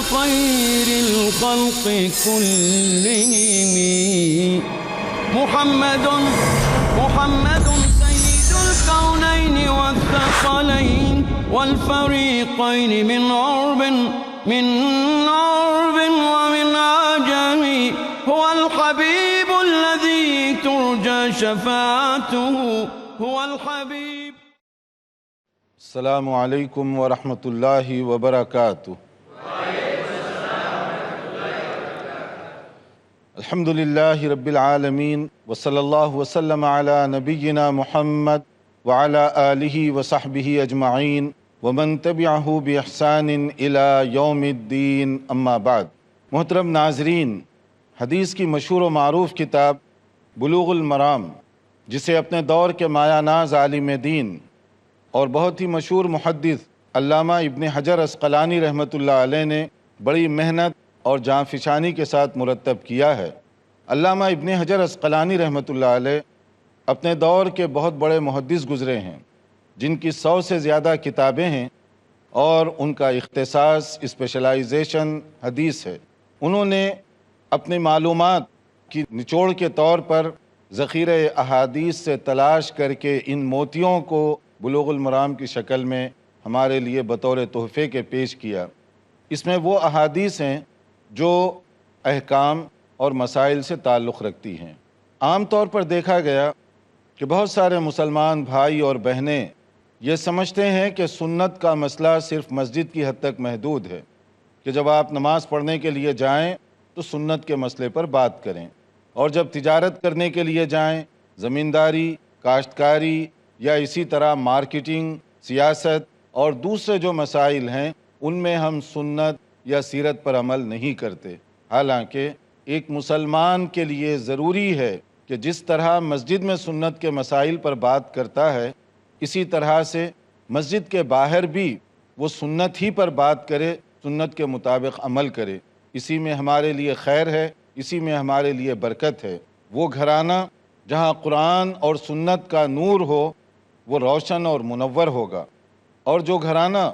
خير الخلق كلهم محمد سيد الكونين والثقلين والفريقين من عرب ومن عجم هو الحبيب الذي ترجى شفاعته هو الحبيب. السلام علیکم ورحمۃ اللہ وبرکاتہ. الحمد للہ رب العالمین وصلی اللہ وسلم علی نبینا محمد وعلی آلہ وصحبہ اجمعین ومن تبعہ باحسان الی یوم الدین. اما بعد. محترم ناظرین، حدیث کی مشہور و معروف کتاب بلوغ المرام، جسے اپنے دور کے مایہ ناز عالم دین اور بہت ہی مشہور محدث علامہ ابن حجر عسقلانی رحمۃ اللہ علیہ نے بڑی محنت اور جاں فشانی کے ساتھ مرتب کیا ہے. علامہ ابن حجر عسقلانی رحمۃ اللہ علیہ اپنے دور کے بہت بڑے محدث گزرے ہیں، جن کی 100 سے زیادہ کتابیں ہیں اور ان کا اختصاص اسپیشلائزیشن حدیث ہے. انہوں نے اپنی معلومات کی نچوڑ کے طور پر ذخیرہ احادیث سے تلاش کر کے ان موتیوں کو بلوغ المرام کی شکل میں ہمارے لیے بطور تحفے کے پیش کیا. اس میں وہ احادیث ہیں جو احکام اور مسائل سے تعلق رکھتی ہیں. عام طور پر دیکھا گیا کہ بہت سارے مسلمان بھائی اور بہنیں یہ سمجھتے ہیں کہ سنت کا مسئلہ صرف مسجد کی حد تک محدود ہے، کہ جب آپ نماز پڑھنے کے لیے جائیں تو سنت کے مسئلے پر بات کریں، اور جب تجارت کرنے کے لیے جائیں، زمینداری، کاشتکاری یا اسی طرح مارکیٹنگ، سیاست اور دوسرے جو مسائل ہیں ان میں ہم سنت یا سیرت پر عمل نہیں کرتے. حالانکہ ایک مسلمان کے لیے ضروری ہے کہ جس طرح مسجد میں سنت کے مسائل پر بات کرتا ہے، اسی طرح سے مسجد کے باہر بھی وہ سنت ہی پر بات کرے، سنت کے مطابق عمل کرے. اسی میں ہمارے لیے خیر ہے، اسی میں ہمارے لیے برکت ہے. وہ گھرانہ جہاں قرآن اور سنت کا نور ہو وہ روشن اور منور ہوگا، اور جو گھرانہ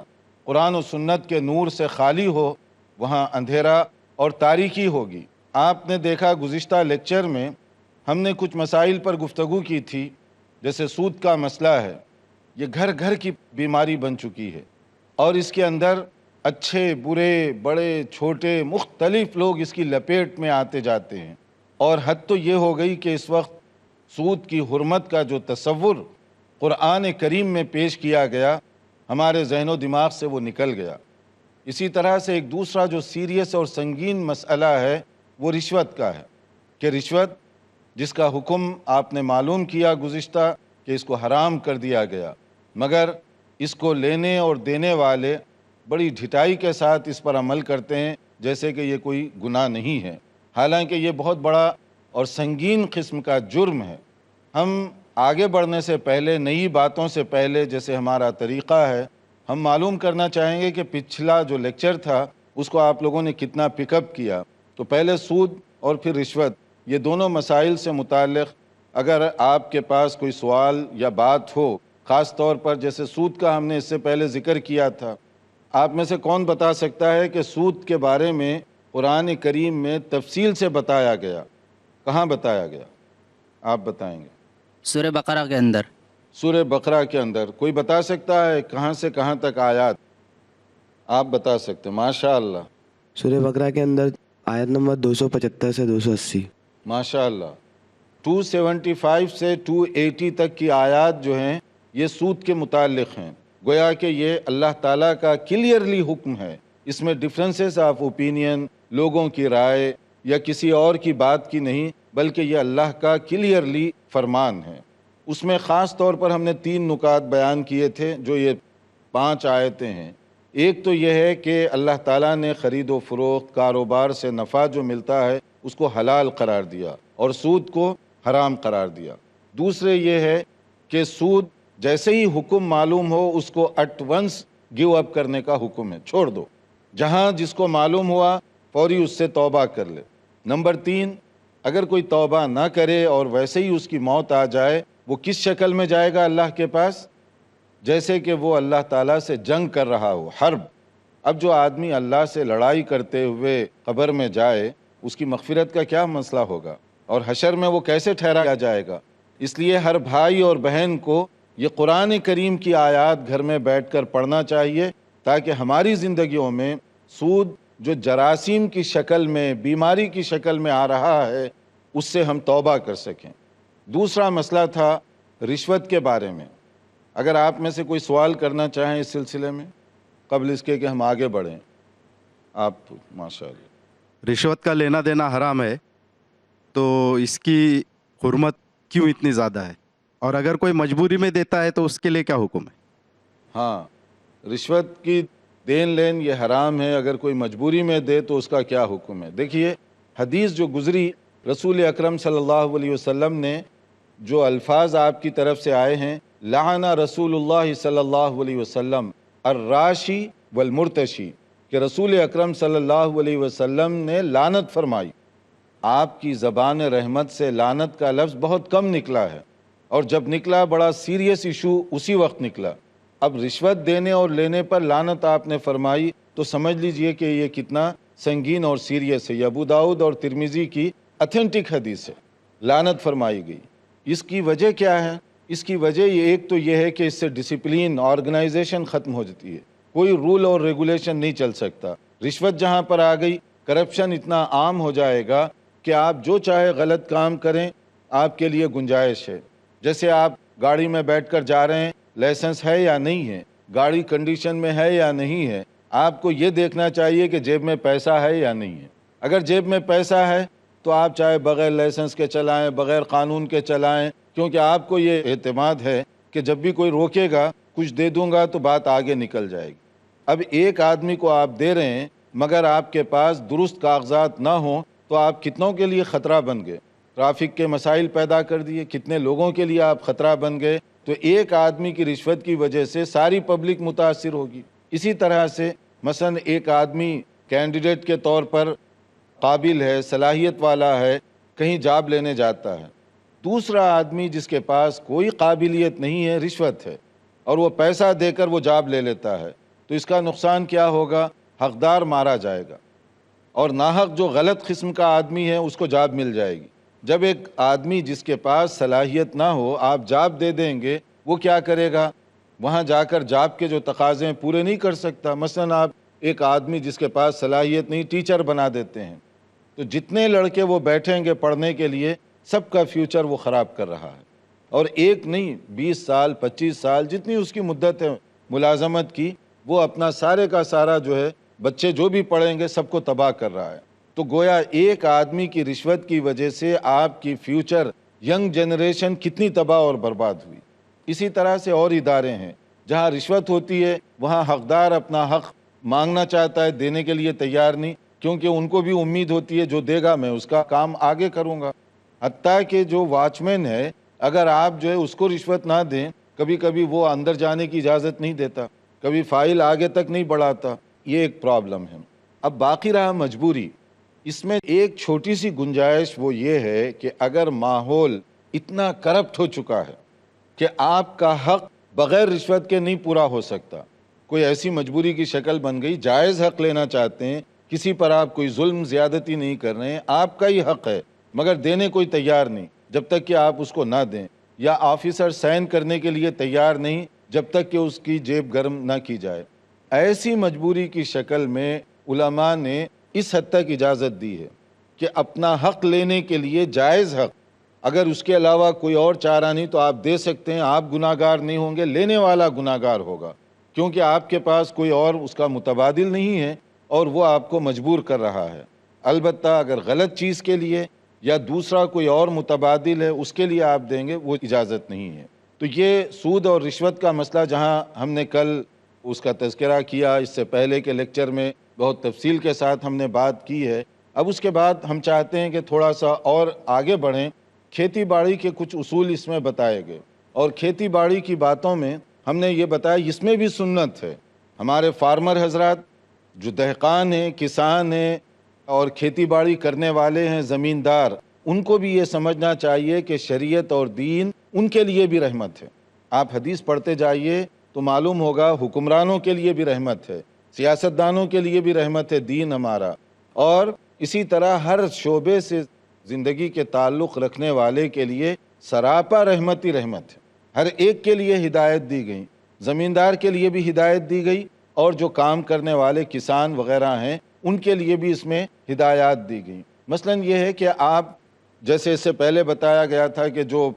قرآن و سنت کے نور سے خالی ہو وہاں اندھیرا اور تاریکی ہوگی. آپ نے دیکھا گزشتہ لیکچر میں ہم نے کچھ مسائل پر گفتگو کی تھی، جیسے سود کا مسئلہ ہے. یہ گھر گھر کی بیماری بن چکی ہے، اور اس کے اندر اچھے برے بڑے چھوٹے مختلف لوگ اس کی لپیٹ میں آتے جاتے ہیں. اور حد تو یہ ہو گئی کہ اس وقت سود کی حرمت کا جو تصور قرآن کریم میں پیش کیا گیا ہمارے ذہن و دماغ سے وہ نکل گیا. اسی طرح سے ایک دوسرا جو سیریس اور سنگین مسئلہ ہے وہ رشوت کا ہے، کہ رشوت جس کا حکم آپ نے معلوم کیا گزشتہ کہ اس کو حرام کر دیا گیا، مگر اس کو لینے اور دینے والے بڑی ڈھٹائی کے ساتھ اس پر عمل کرتے ہیں جیسے کہ یہ کوئی گناہ نہیں ہے، حالانکہ یہ بہت بڑا اور سنگین قسم کا جرم ہے. ہم آگے بڑھنے سے پہلے، نئی باتوں سے پہلے، جیسے ہمارا طریقہ ہے، ہم معلوم کرنا چاہیں گے کہ پچھلا جو لیکچر تھا اس کو آپ لوگوں نے کتنا پک اپ کیا. تو پہلے سود اور پھر رشوت، یہ دونوں مسائل سے متعلق اگر آپ کے پاس کوئی سوال یا بات ہو، خاص طور پر جیسے سود کا ہم نے اس سے پہلے ذکر کیا تھا، آپ میں سے کون بتا سکتا ہے کہ سود کے بارے میں قرآن کریم میں تفصیل سے بتایا گیا؟ کہاں بتایا گیا؟ آپ بتائیں گے. سورہ بقرہ کے اندر. سورہ بقرہ کے اندر کوئی بتا سکتا ہے کہاں سے کہاں تک آیات؟ آپ بتا سکتے ہیں، ماشاء اللہ. سورہ بقرہ کے اندر آیت نمبر 275 سے 280. ماشاء اللہ. 275 سے 280 تک کی آیات جو ہیں یہ سود کے متعلق ہیں. گویا کہ یہ اللہ تعالیٰ کا کلیئرلی حکم ہے. اس میں ڈفرینسز آف اوپینین، لوگوں کی رائے یا کسی اور کی بات کی نہیں، بلکہ یہ اللہ کا کلیئرلی فرمان ہے. اس میں خاص طور پر ہم نے 3 نکات بیان کیے تھے جو یہ 5 آیتیں ہیں. ایک تو یہ ہے کہ اللہ تعالیٰ نے خرید و فروخت، کاروبار سے نفع جو ملتا ہے اس کو حلال قرار دیا اور سود کو حرام قرار دیا. دوسرے یہ ہے کہ سود جیسے ہی حکم معلوم ہو اس کو ایٹ ونس گیو اپ کرنے کا حکم ہے، چھوڑ دو. جہاں جس کو معلوم ہوا فوری اس سے توبہ کر لے. نمبر 3، اگر کوئی توبہ نہ کرے اور ویسے ہی اس کی موت آ جائے، وہ کس شکل میں جائے گا اللہ کے پاس؟ جیسے کہ وہ اللہ تعالیٰ سے جنگ کر رہا ہو، حرب. اب جو آدمی اللہ سے لڑائی کرتے ہوئے قبر میں جائے اس کی مغفرت کا کیا مسئلہ ہوگا، اور حشر میں وہ کیسے ٹھہرایا جائے گا؟ اس لیے ہر بھائی اور بہن کو یہ قرآن کریم کی آیات گھر میں بیٹھ کر پڑھنا چاہیے، تاکہ ہماری زندگیوں میں سود جو جراثیم کی شکل میں، بیماری کی شکل میں آ رہا ہے، اس سے ہم توبہ کر سکیں۔ دوسرا مسئلہ تھا رشوت کے بارے میں۔ اگر آپ میں سے کوئی سوال کرنا چاہیں اس سلسلے میں قبل اس کے کہ ہم آگے بڑھیں، آپ ماشاءاللہ۔ رشوت کا لینا دینا حرام ہے، تو اس کی حرمت کیوں اتنی زیادہ ہے؟ اور اگر کوئی مجبوری میں دیتا ہے تو اس کے لیے کیا حکم ہے؟ ہاں، رشوت کی دین لین یہ حرام ہے، اگر کوئی مجبوری میں دے تو اس کا کیا حکم ہے؟ دیکھیے حدیث جو گزری، رسول اکرم صلی اللہ علیہ وسلم نے جو الفاظ آپ کی طرف سے آئے ہیں، لعن رسول اللہ صلی اللہ علیہ وسلم الراشی والمرتشی، کہ رسول اکرم صلی اللہ علیہ وسلم نے لعنت فرمائی۔ آپ کی زبان رحمت سے لعنت کا لفظ بہت کم نکلا ہے، اور جب نکلا بڑا سیریس ایشو اسی وقت نکلا۔ اب رشوت دینے اور لینے پر لعنت آپ نے فرمائی تو سمجھ لیجئے کہ یہ کتنا سنگین اور سیریس ہے۔ یہ ابو داؤد اور ترمذی کی اتھینٹک حدیث ہے، لعنت فرمائی گئی۔ اس کی وجہ کیا ہے؟ اس کی وجہ ایک تو یہ ہے کہ اس سے ڈسپلین، آرگنائزیشن ختم ہو جاتی ہے، کوئی رول اور ریگولیشن نہیں چل سکتا۔ رشوت جہاں پر آ گئی، کرپشن اتنا عام ہو جائے گا کہ آپ جو چاہے غلط کام کریں، آپ کے لیے گنجائش ہے۔ جیسے آپ گاڑی میں بیٹھ کر جا رہے ہیں، لائسنس ہے یا نہیں ہے، گاڑی کنڈیشن میں ہے یا نہیں ہے، آپ کو یہ دیکھنا چاہیے کہ جیب میں پیسہ ہے یا نہیں ہے۔ اگر جیب میں پیسہ ہے تو آپ چاہے بغیر لائسنس کے چلائیں، بغیر قانون کے چلائیں، کیونکہ آپ کو یہ اعتماد ہے کہ جب بھی کوئی روکے گا، کچھ دے دوں گا تو بات آگے نکل جائے گی۔ اب ایک آدمی کو آپ دے رہے ہیں، مگر آپ کے پاس درست کاغذات نہ ہوں تو آپ کتنوں کے لیے خطرہ بن گئے، ٹریفک کے مسائل پیدا کر دیے، کتنے لوگوں کے لیے آپ خطرہ بن گئے۔ تو ایک آدمی کی رشوت کی وجہ سے ساری پبلک متاثر ہوگی۔ اسی طرح سے مثلا ایک آدمی کینڈیڈیٹ کے طور پر قابل ہے، صلاحیت والا ہے، کہیں جاب لینے جاتا ہے، دوسرا آدمی جس کے پاس کوئی قابلیت نہیں ہے، رشوت ہے، اور وہ پیسہ دے کر وہ جاب لے لیتا ہے، تو اس کا نقصان کیا ہوگا؟ حقدار مارا جائے گا، اور ناحق جو غلط قسم کا آدمی ہے اس کو جاب مل جائے گی۔ جب ایک آدمی جس کے پاس صلاحیت نہ ہو آپ جاب دے دیں گے، وہ کیا کرے گا؟ وہاں جا کر جاب کے جو تقاضے ہیں پورے نہیں کر سکتا۔ مثلا آپ ایک آدمی جس کے پاس صلاحیت نہیں، ٹیچر بنا دیتے ہیں، تو جتنے لڑکے وہ بیٹھیں گے پڑھنے کے لیے، سب کا فیوچر وہ خراب کر رہا ہے۔ اور ایک نہیں، 20 سال 25 سال جتنی اس کی مدت ہے ملازمت کی، وہ اپنا سارے کا سارا جو ہے بچے جو بھی پڑھیں گے سب کو تباہ کر رہا ہے۔ تو گویا ایک آدمی کی رشوت کی وجہ سے آپ کی فیوچر ینگ جنریشن کتنی تباہ اور برباد ہوئی۔ اسی طرح سے اور ادارے ہیں جہاں رشوت ہوتی ہے، وہاں حقدار اپنا حق مانگنا چاہتا ہے، دینے کے لیے تیار نہیں، کیونکہ ان کو بھی امید ہوتی ہے جو دے گا میں اس کا کام آگے کروں گا۔ حتیٰ کہ جو واچ مین ہے، اگر آپ جو ہے اس کو رشوت نہ دیں، کبھی کبھی وہ اندر جانے کی اجازت نہیں دیتا، کبھی فائل آگے تک نہیں بڑھاتا۔ یہ ایک پرابلم ہے۔ اب باقی رہا مجبوری۔ اس میں ایک چھوٹی سی گنجائش وہ یہ ہے کہ اگر ماحول اتنا کرپٹ ہو چکا ہے کہ آپ کا حق بغیر رشوت کے نہیں پورا ہو سکتا، کوئی ایسی مجبوری کی شکل بن گئی، جائز حق لینا چاہتے ہیں، کسی پر آپ کوئی ظلم زیادتی نہیں کر رہے ہیں، آپ کا ہی حق ہے، مگر دینے کوئی تیار نہیں جب تک کہ آپ اس کو نہ دیں، یا آفیسر سائن کرنے کے لیے تیار نہیں جب تک کہ اس کی جیب گرم نہ کی جائے۔ ایسی مجبوری کی شکل میں علماء نے اس حد تک اجازت دی ہے کہ اپنا حق لینے کے لیے جائز حق، اگر اس کے علاوہ کوئی اور چارہ نہیں تو آپ دے سکتے ہیں، آپ گناہگار نہیں ہوں گے، لینے والا گناہگار ہوگا، کیونکہ آپ کے پاس کوئی اور اس کا متبادل نہیں ہے اور وہ آپ کو مجبور کر رہا ہے۔ البتہ اگر غلط چیز کے لیے یا دوسرا کوئی اور متبادل ہے اس کے لیے آپ دیں گے، وہ اجازت نہیں ہے۔ تو یہ سود اور رشوت کا مسئلہ جہاں ہم نے کل اس کا تذکرہ کیا، اس سے پہلے کے لیکچر میں بہت تفصیل کے ساتھ ہم نے بات کی ہے۔ اب اس کے بعد ہم چاہتے ہیں کہ تھوڑا سا اور آگے بڑھیں۔ کھیتی باڑی کے کچھ اصول اس میں بتائے گئے، اور کھیتی باڑی کی باتوں میں ہم نے یہ بتایا اس میں بھی سنت ہے۔ ہمارے فارمر حضرات جو دہقان ہیں، کسان ہیں اور کھیتی باڑی کرنے والے ہیں، زمیندار، ان کو بھی یہ سمجھنا چاہیے کہ شریعت اور دین ان کے لیے بھی رحمت ہے۔ آپ حدیث پڑھتے جائیے تو معلوم ہوگا حکمرانوں کے لیے بھی رحمت ہے، سیاستدانوں کے لیے بھی رحمت ہے دین ہمارا، اور اسی طرح ہر شعبے سے زندگی کے تعلق رکھنے والے کے لیے سراپا رحمت ہی رحمت ہے۔ ہر ایک کے لیے ہدایت دی گئی، زمیندار کے لیے بھی ہدایت دی گئی، اور جو کام کرنے والے کسان وغیرہ ہیں ان کے لیے بھی اس میں ہدایات دی گئی۔ مثلا یہ ہے کہ آپ جیسے اس سے پہلے بتایا گیا تھا کہ جو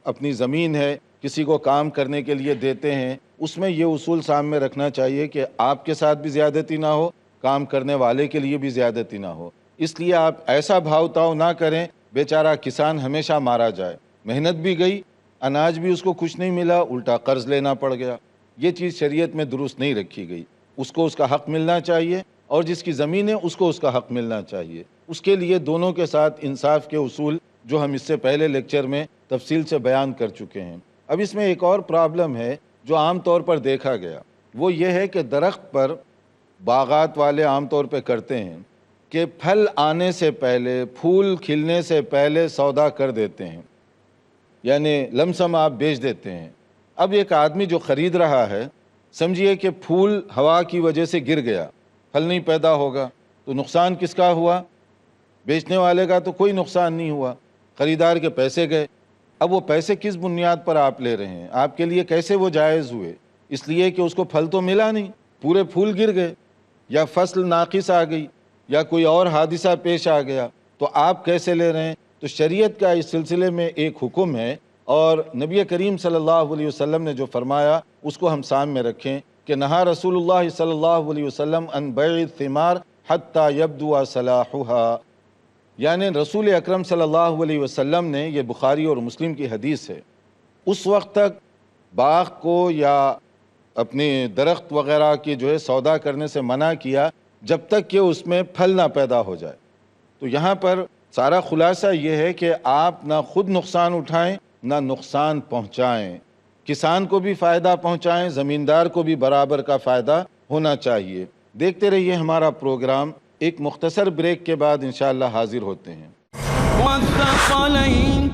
اپنی زمین ہے کسی کو کام کرنے کے لیے دیتے ہیں، اس میں یہ اصول سامنے رکھنا چاہیے کہ آپ کے ساتھ بھی زیادتی نہ ہو، کام کرنے والے کے لیے بھی زیادتی نہ ہو۔ اس لیے آپ ایسا بھاؤ تاؤ نہ کریں بیچارہ کسان ہمیشہ مارا جائے، محنت بھی گئی، اناج بھی اس کو کچھ نہیں ملا، الٹا قرض لینا پڑ گیا۔ یہ چیز شریعت میں درست نہیں رکھی گئی۔ اس کو اس کا حق ملنا چاہیے، اور جس کی زمین ہے اس کو اس کا حق ملنا چاہیے۔ اس کے لیے دونوں کے ساتھ انصاف کے اصول جو ہم اس سے پہلے لیکچر میں تفصیل سے بیان کر چکے ہیں۔ اب اس میں ایک اور پرابلم ہے جو عام طور پر دیکھا گیا، وہ یہ ہے کہ درخت پر باغات والے عام طور پہ کرتے ہیں کہ پھل آنے سے پہلے، پھول کھلنے سے پہلے سودا کر دیتے ہیں، یعنی لمسم آپ بیچ دیتے ہیں۔ اب ایک آدمی جو خرید رہا ہے، سمجھیے کہ پھول ہوا کی وجہ سے گر گیا، پھل نہیں پیدا ہوگا، تو نقصان کس کا ہوا؟ بیچنے والے کا تو کوئی نقصان نہیں ہوا، خریدار کے پیسے گئے۔ اب وہ پیسے کس بنیاد پر آپ لے رہے ہیں؟ آپ کے لیے کیسے وہ جائز ہوئے؟ اس لیے کہ اس کو پھل تو ملا نہیں، پورے پھول گر گئے، یا فصل ناقص آ گئی، یا کوئی اور حادثہ پیش آ گیا، تو آپ کیسے لے رہے ہیں؟ تو شریعت کا اس سلسلے میں ایک حکم ہے، اور نبی کریم صلی اللہ علیہ وسلم نے جو فرمایا اس کو ہم سامنے رکھیں کہ نہا رسول اللہ صلی اللہ علیہ وسلم عن بیع الثمار حتی یبدو صلاحها، یعنی رسول اکرم صلی اللہ علیہ وسلم نے، یہ بخاری اور مسلم کی حدیث ہے، اس وقت تک باغ کو یا اپنے درخت وغیرہ کی جو ہے سودا کرنے سے منع کیا جب تک کہ اس میں پھل نہ پیدا ہو جائے۔ تو یہاں پر سارا خلاصہ یہ ہے کہ آپ نہ خود نقصان اٹھائیں نہ نقصان پہنچائیں، کسان کو بھی فائدہ پہنچائیں، زمیندار کو بھی برابر کا فائدہ ہونا چاہیے۔ دیکھتے رہیے ہمارا پروگرام، ایک مختصر بریک کے بعد انشاءاللہ حاضر ہوتے ہیں۔ والثقلين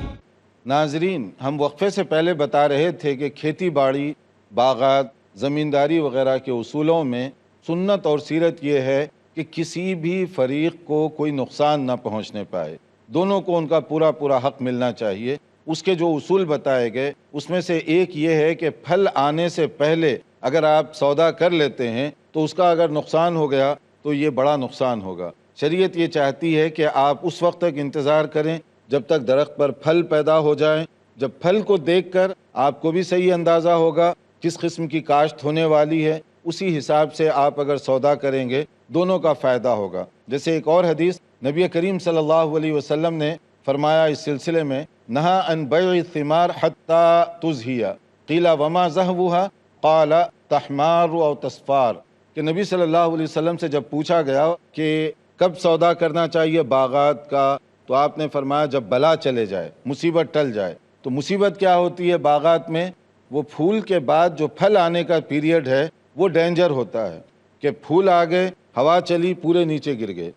ناظرین، ہم وقفے سے پہلے بتا رہے تھے کہ کھیتی باڑی، باغات، زمینداری وغیرہ کے اصولوں میں سنت اور سیرت یہ ہے کہ کسی بھی فریق کو کوئی نقصان نہ پہنچنے پائے، دونوں کو ان کا پورا پورا حق ملنا چاہیے۔ اس کے جو اصول بتائے گئے اس میں سے ایک یہ ہے کہ پھل آنے سے پہلے اگر آپ سودا کر لیتے ہیں تو اس کا اگر نقصان ہو گیا تو یہ بڑا نقصان ہوگا۔ شریعت یہ چاہتی ہے کہ آپ اس وقت تک انتظار کریں جب تک درخت پر پھل پیدا ہو جائیں۔ جب پھل کو دیکھ کر آپ کو بھی صحیح اندازہ ہوگا کس قسم کی کاشت ہونے والی ہے، اسی حساب سے آپ اگر سودا کریں گے دونوں کا فائدہ ہوگا۔ جیسے ایک اور حدیث نبی کریم صلی اللہ علیہ وسلم نے فرمایا اس سلسلے میں، نہا عن بیع الثمار حتی تزہی قیل وما زہوها قال تحمار او تصفار، کہ نبی صلی اللہ علیہ وسلم سے جب پوچھا گیا کہ کب سودا کرنا چاہیے باغات کا، تو آپ نے فرمایا جب بلا چلے جائے، مصیبت ٹل جائے۔ تو مصیبت کیا ہوتی ہے باغات میں؟ وہ پھول کے بعد جو پھل آنے کا پیریڈ ہے وہ ڈینجر ہوتا ہے کہ پھول آ گئے، ہوا چلی، پورے نیچے گر گئے،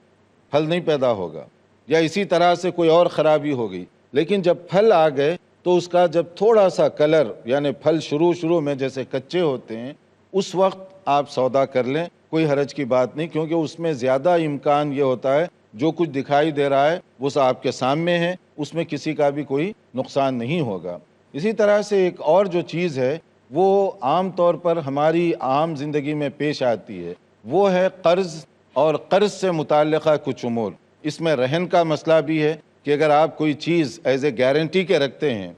پھل نہیں پیدا ہوگا، یا اسی طرح سے کوئی اور خرابی ہو گئی۔ لیکن جب پھل آ گئے تو اس کا جب تھوڑا سا کلر، یعنی پھل شروع میں جیسے کچے ہوتے ہیں، اس وقت آپ سودا کر لیں، کوئی حرج کی بات نہیں، کیونکہ اس میں زیادہ امکان یہ ہوتا ہے جو کچھ دکھائی دے رہا ہے وہ سب آپ کے سامنے ہے، اس میں کسی کا بھی کوئی نقصان نہیں ہوگا۔ اسی طرح سے ایک اور جو چیز ہے وہ عام طور پر ہماری عام زندگی میں پیش آتی ہے، وہ ہے قرض، اور قرض سے متعلقہ کچھ امور۔ اس میں رہن کا مسئلہ بھی ہے کہ اگر آپ کوئی چیز ایز اے گارنٹی کے رکھتے ہیں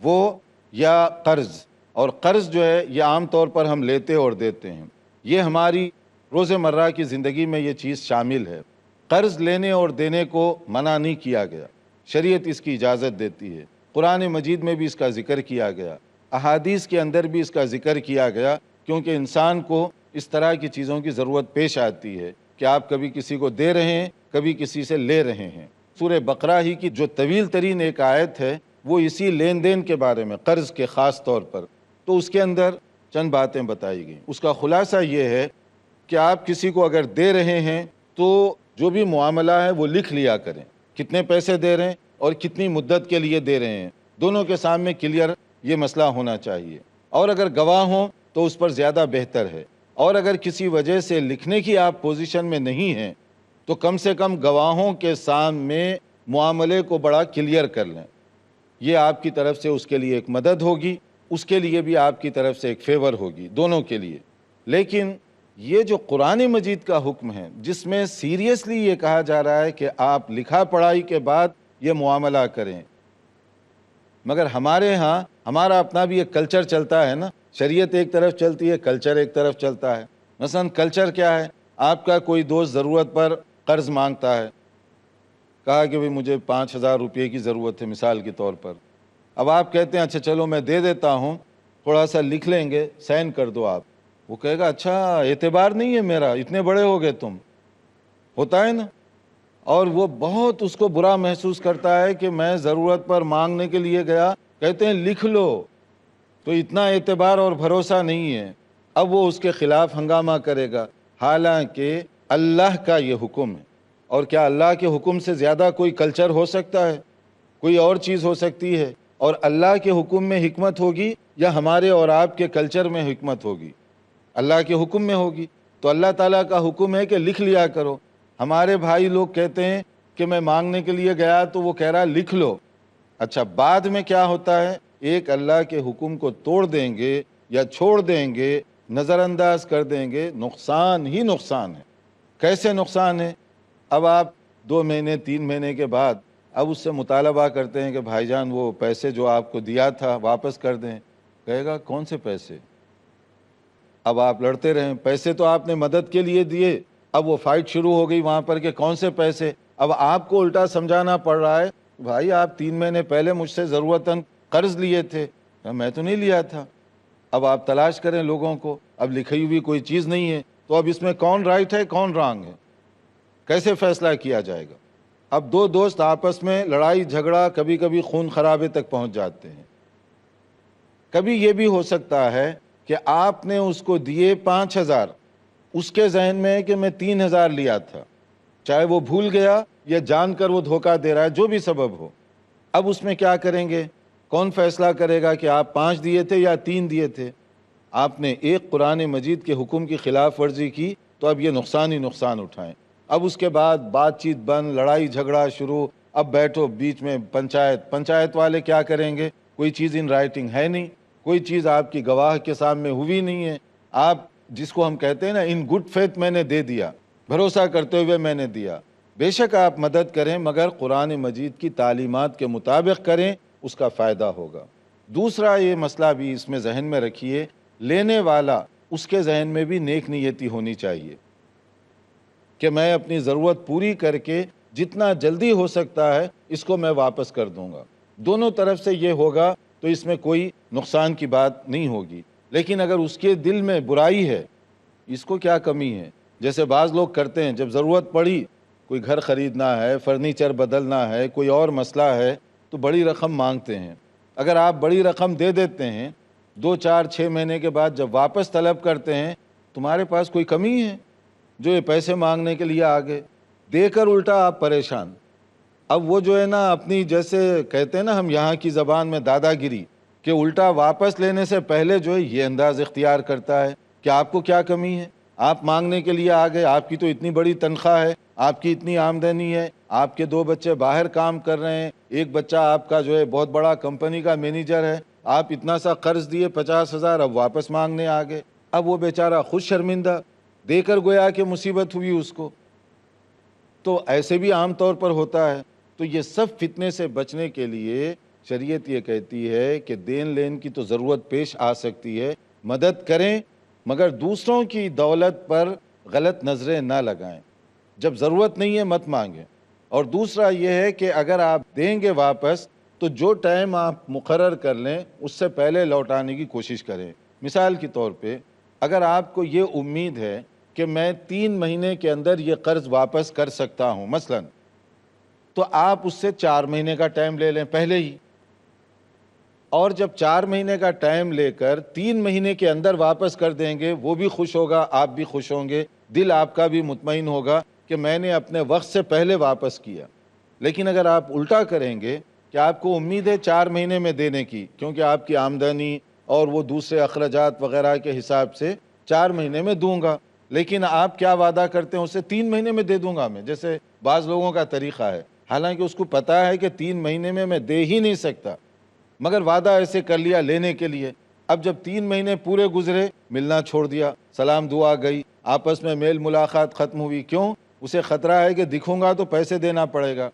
وہ، یا قرض، اور قرض جو ہے یہ عام طور پر ہم لیتے اور دیتے ہیں، یہ ہماری روزمرہ کی زندگی میں یہ چیز شامل ہے۔ قرض لینے اور دینے کو منع نہیں کیا گیا، شریعت اس کی اجازت دیتی ہے، قرآن مجید میں بھی اس کا ذکر کیا گیا، احادیث کے اندر بھی اس کا ذکر کیا گیا، کیونکہ انسان کو اس طرح کی چیزوں کی ضرورت پیش آتی ہے کہ آپ کبھی کسی کو دے رہے ہیں، کبھی کسی سے لے رہے ہیں۔ سورہ بقرہ ہی کی جو طویل ترین ایک آیت ہے وہ اسی لین دین کے بارے میں، قرض کے خاص طور پر، تو اس کے اندر چند باتیں بتائی گئیں۔ اس کا خلاصہ یہ ہے کہ آپ کسی کو اگر دے رہے ہیں تو جو بھی معاملہ ہے وہ لکھ لیا کریں، کتنے پیسے دے رہے ہیں اور کتنی مدت کے لیے دے رہے ہیں، دونوں کے سامنے کلیئر یہ مسئلہ ہونا چاہیے، اور اگر گواہ ہوں تو اس پر زیادہ بہتر ہے۔ اور اگر کسی وجہ سے لکھنے کی آپ پوزیشن میں نہیں ہیں تو کم سے کم گواہوں کے سامنے معاملے کو بڑا کلیئر کر لیں. یہ آپ کی طرف سے اس کے لیے ایک مدد ہوگی, اس کے لیے بھی آپ کی طرف سے ایک فیور ہوگی, دونوں کے لیے. لیکن یہ جو قرآن مجید کا حکم ہے جس میں سیریسلی یہ کہا جا رہا ہے کہ آپ لکھا پڑھائی کے بعد یہ معاملہ کریں, مگر ہمارے ہاں ہمارا اپنا بھی ایک کلچر چلتا ہے نا, شریعت ایک طرف چلتی ہے, کلچر ایک طرف چلتا ہے. مثلا کلچر کیا ہے, آپ کا کوئی دوست ضرورت پر قرض مانگتا ہے, کہا کہ مجھے 5,000 روپے کی ضرورت ہے مثال کے طور پر. اب آپ کہتے ہیں اچھا چلو میں دے دیتا ہوں, تھوڑا سا لکھ لیں گے, سائن کر دو آپ. وہ کہے گا اچھا اعتبار نہیں ہے میرا, اتنے بڑے ہو گئے تم, ہوتا ہے نا. اور وہ بہت اس کو برا محسوس کرتا ہے کہ میں ضرورت پر مانگنے کے لیے گیا, کہتے ہیں لکھ لو, تو اتنا اعتبار اور بھروسہ نہیں ہے. اب وہ اس کے خلاف ہنگامہ کرے گا, حالانکہ اللہ کا یہ حکم ہے. اور کیا اللہ کے حکم سے زیادہ کوئی کلچر ہو سکتا ہے؟ کوئی اور چیز ہو سکتی ہے؟ اور اللہ کے حکم میں حکمت ہوگی یا ہمارے اور آپ کے کلچر میں حکمت ہوگی؟ اللہ کے حکم میں ہوگی. تو اللہ تعالیٰ کا حکم ہے کہ لکھ لیا کرو. ہمارے بھائی لوگ کہتے ہیں کہ میں مانگنے کے لیے گیا تو وہ کہہ رہا لکھ لو. اچھا بعد میں کیا ہوتا ہے, ایک اللہ کے حکم کو توڑ دیں گے یا چھوڑ دیں گے, نظر انداز کر دیں گے, نقصان ہی نقصان ہے. کیسے نقصان ہے؟ اب آپ 2 مہینے 3 مہینے کے بعد اب اس سے مطالبہ کرتے ہیں کہ بھائی جان وہ پیسے جو آپ کو دیا تھا واپس کر دیں. کہے گا کون سے پیسے؟ اب آپ لڑتے رہیں, پیسے تو آپ نے مدد کے لیے دیے. اب وہ فائٹ شروع ہو گئی وہاں پر کہ کون سے پیسے. اب آپ کو الٹا سمجھانا پڑ رہا ہے, بھائی آپ 3 مہینے پہلے مجھ سے ضرورتاً قرض لیے تھے, میں تو نہیں لیا تھا. اب آپ تلاش کریں لوگوں کو, اب لکھی ہوئی کوئی چیز نہیں ہے, تو اب اس میں کون رائٹ ہے کون رانگ ہے, کیسے فیصلہ کیا جائے گا؟ اب 2 دوست آپس میں لڑائی جھگڑا, کبھی کبھی خون خرابے تک پہنچ جاتے ہیں. کبھی یہ بھی ہو سکتا ہے کہ آپ نے اس کو دیے 5,000, اس کے ذہن میں ہے کہ میں 3,000 لیا تھا, چاہے وہ بھول گیا یا جان کر وہ دھوکہ دے رہا ہے, جو بھی سبب ہو. اب اس میں کیا کریں گے؟ کون فیصلہ کرے گا کہ آپ 5 دیے تھے یا 3 دیے تھے؟ آپ نے ایک قرآن مجید کے حکم کی خلاف ورزی کی تو اب یہ نقصان ہی نقصان اٹھائیں. اب اس کے بعد بات چیت بند, لڑائی جھگڑا شروع. اب بیٹھو بیچ میں پنچایت والے کیا کریں گے؟ کوئی چیز ان رائٹنگ ہے نہیں, کوئی چیز آپ کی گواہ کے سامنے ہوئی نہیں ہے. آپ جس کو ہم کہتے ہیں نا ان گڈ فیتھ میں نے دے دیا, بھروسہ کرتے ہوئے میں نے دیا. بے شک آپ مدد کریں مگر قرآن مجید کی تعلیمات کے مطابق کریں, اس کا فائدہ ہوگا. دوسرا یہ مسئلہ بھی اس میں ذہن میں رکھیے, لینے والا اس کے ذہن میں بھی نیک نیتی ہونی چاہیے کہ میں اپنی ضرورت پوری کر کے جتنا جلدی ہو سکتا ہے اس کو میں واپس کر دوں گا. دونوں طرف سے یہ ہوگا تو اس میں کوئی نقصان کی بات نہیں ہوگی. لیکن اگر اس کے دل میں برائی ہے, اس کو کیا کمی ہے, جیسے بعض لوگ کرتے ہیں جب ضرورت پڑی, کوئی گھر خریدنا ہے, فرنیچر بدلنا ہے, کوئی اور مسئلہ ہے, تو بڑی رقم مانگتے ہیں. اگر آپ بڑی رقم دے دیتے ہیں, 2 4 6 مہینے کے بعد جب واپس طلب کرتے ہیں, تمہارے پاس کوئی کمی ہے جو یہ پیسے مانگنے کے لیے آگے, دے کر الٹا آپ پریشان. اب وہ جو ہے نا اپنی جیسے کہتے ہیں نا ہم یہاں کی زبان میں دادا گیری, کہ الٹا واپس لینے سے پہلے جو ہے یہ انداز اختیار کرتا ہے کہ آپ کو کیا کمی ہے, آپ مانگنے کے لیے آ گئے, آپ کی تو اتنی بڑی تنخواہ ہے, آپ کی اتنی آمدنی ہے, آپ کے 2 بچے باہر کام کر رہے ہیں, ایک بچہ آپ کا جو ہے بہت بڑا کمپنی کا مینیجر ہے, آپ اتنا سا قرض دیے 50,000, اب واپس مانگنے آ گئے. اب وہ بیچارہ خود شرمندہ, دے کر گویا کہ مصیبت ہوئی اس کو. تو ایسے بھی عام طور پر ہوتا ہے. تو یہ سب فتنے سے بچنے کے لیے شریعت یہ کہتی ہے کہ دین لین کی تو ضرورت پیش آ سکتی ہے, مدد کریں مگر دوسروں کی دولت پر غلط نظریں نہ لگائیں. جب ضرورت نہیں ہے مت مانگیں. اور دوسرا یہ ہے کہ اگر آپ دیں گے واپس تو جو ٹائم آپ مقرر کر لیں اس سے پہلے لوٹانے کی کوشش کریں. مثال کے طور پہ اگر آپ کو یہ امید ہے کہ میں 3 مہینے کے اندر یہ قرض واپس کر سکتا ہوں مثلا, تو آپ اس سے 4 مہینے کا ٹائم لے لیں پہلے ہی. اور جب 4 مہینے کا ٹائم لے کر 3 مہینے کے اندر واپس کر دیں گے, وہ بھی خوش ہوگا, آپ بھی خوش ہوں گے, دل آپ کا بھی مطمئن ہوگا کہ میں نے اپنے وقت سے پہلے واپس کیا. لیکن اگر آپ الٹا کریں گے کہ آپ کو امید ہے 4 مہینے میں دینے کی, کیونکہ آپ کی آمدنی اور وہ دوسرے اخراجات وغیرہ کے حساب سے 4 مہینے میں دوں گا، لیکن آپ کیا وعدہ کرتے ہیں اسے 3 مہینے میں دے دوں گا میں، جیسے بعض لوگوں کا طریقہ ہے، حالانکہ اس کو پتا ہے کہ 3 مہینے میں دے ہی نہیں سکتا، مگر وعدہ ایسے کر لیا لینے کے لیے۔ اب جب 3 مہینے پورے گزرے، ملنا چھوڑ دیا، سلام دعا گئی، آپس میں میل ملاقات ختم ہوئی، کیوں؟ اسے خطرہ ہے کہ دکھوں گا تو پیسے دینا پڑے گا۔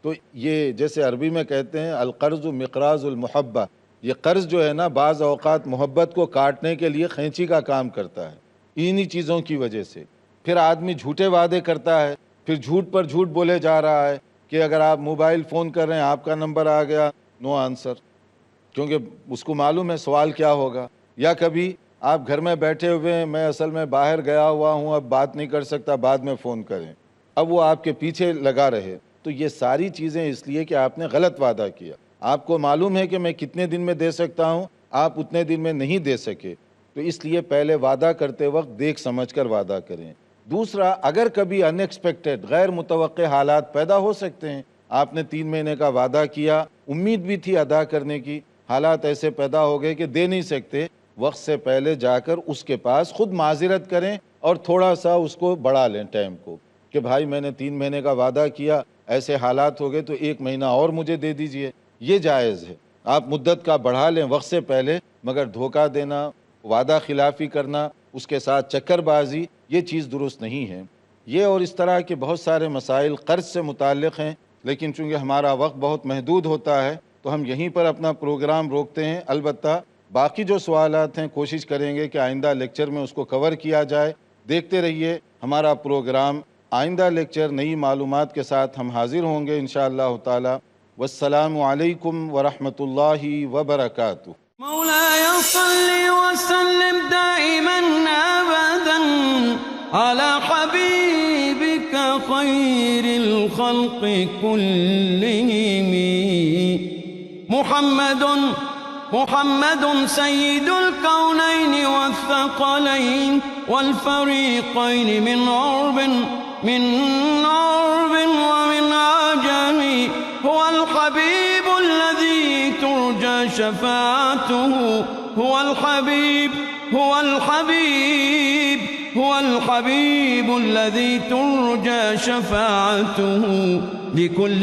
تو یہ جیسے عربی میں کہتے ہیں القرض مقراض المحبہ، یہ قرض جو ہے نا بعض اوقات محبت کو کاٹنے کے لیے خینچی کا کام کرتا ہے، انہی چیزوں کی وجہ سے۔ پھر آدمی جھوٹے وعدے کرتا ہے، پھر جھوٹ پر جھوٹ بولے جا رہا ہے کہ اگر آپ موبائل فون کر رہے ہیں آپ کا نمبر آ گیا، نو آنسر، کیونکہ اس کو معلوم ہے سوال کیا ہوگا۔ یا کبھی آپ گھر میں بیٹھے ہوئے ہیں، میں اصل میں باہر گیا ہوا ہوں، اب بات نہیں کر سکتا، بعد میں فون کریں، اب وہ آپ کے پیچھے لگا رہے۔ تو یہ ساری چیزیں اس لیے کہ آپ نے غلط وعدہ کیا، آپ کو معلوم ہے کہ میں کتنے دن میں دے سکتا ہوں، آپ اتنے دن میں نہیں دے سکے، تو اس لیے پہلے وعدہ کرتے وقت دیکھ سمجھ کر وعدہ کریں۔ دوسرا، اگر کبھی ان ایکسپیکٹڈ غیر متوقع حالات پیدا ہو سکتے ہیں، آپ نے 3 مہینے کا وعدہ کیا، امید بھی تھی ادا کرنے کی، حالات ایسے پیدا ہو گئے کہ دے نہیں سکتے، وقت سے پہلے جا کر اس کے پاس خود معذرت کریں اور تھوڑا سا اس کو بڑھا لیں ٹائم کو، کہ بھائی میں نے 3 مہینے کا وعدہ کیا، ایسے حالات ہو گئے تو 1 مہینہ اور مجھے دے دیجئے، یہ جائز ہے۔ آپ مدت کا بڑھا لیں وقت سے پہلے، مگر دھوکہ دینا، وعدہ خلافی کرنا، اس کے ساتھ چکر بازی، یہ چیز درست نہیں ہے۔ یہ اور اس طرح کے بہت سارے مسائل قرض سے متعلق ہیں، لیکن چونکہ ہمارا وقت بہت محدود ہوتا ہے تو ہم یہیں پر اپنا پروگرام روکتے ہیں۔ البتہ باقی جو سوالات ہیں کوشش کریں گے کہ آئندہ لیکچر میں اس کو کور کیا جائے۔ دیکھتے رہیے ہمارا پروگرام، آئندہ لیکچر نئی معلومات کے ساتھ ہم حاضر ہوں گے انشاءاللہ تعالی۔ والسلام علیکم ورحمۃ اللہ وبرکاتہ۔ مولاي صل وسلم دائما أبدا على حبيبك خير الخلق كلهم محمد سيد الكونين والثقلين والفريقين من عرب ومن عجم، هو الحبيب الذي ترجى شفاعته، هو الحبيب الذي ترجى شفاعته لكل